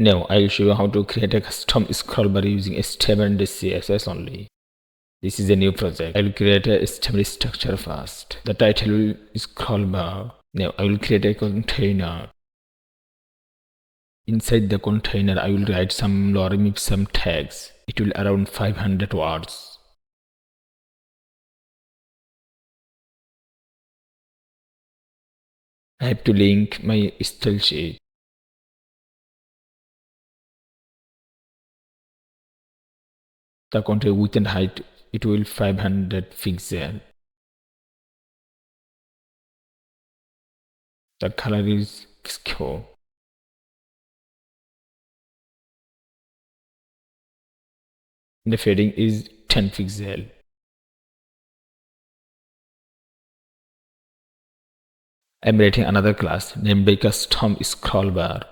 Now I will show you how to create a custom scrollbar using HTML and CSS only. This is a new project. I will create a HTML structure first. The title will is scrollbar. Now I will create a container. Inside the container I will write some lorem ipsum tags. It will around 500 words. I have to link my style sheet. The content width and height, it will 500 pixel. The color is square. The fading is 10 pixel. I am writing another class named by custom scrollbar.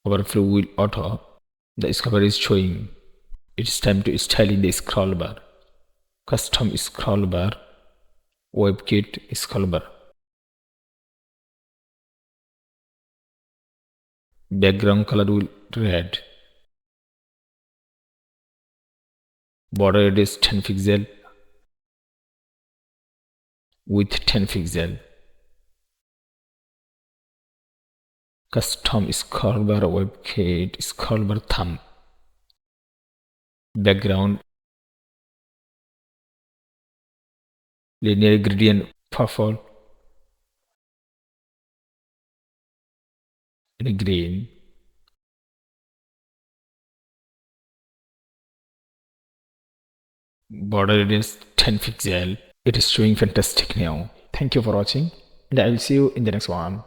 Overflow will auto. The scrollbar is showing. It's time to style in the scrollbar. Custom scrollbar, WebKit scrollbar. Background color will red. Border radius 10 pixel. Width 10 pixel. Custom scrollbar, WebKit scrollbar thumb. Background linear gradient purple and green. Border radius 10 pixel. It is showing fantastic now. Thank you for watching and I will see you in the next one.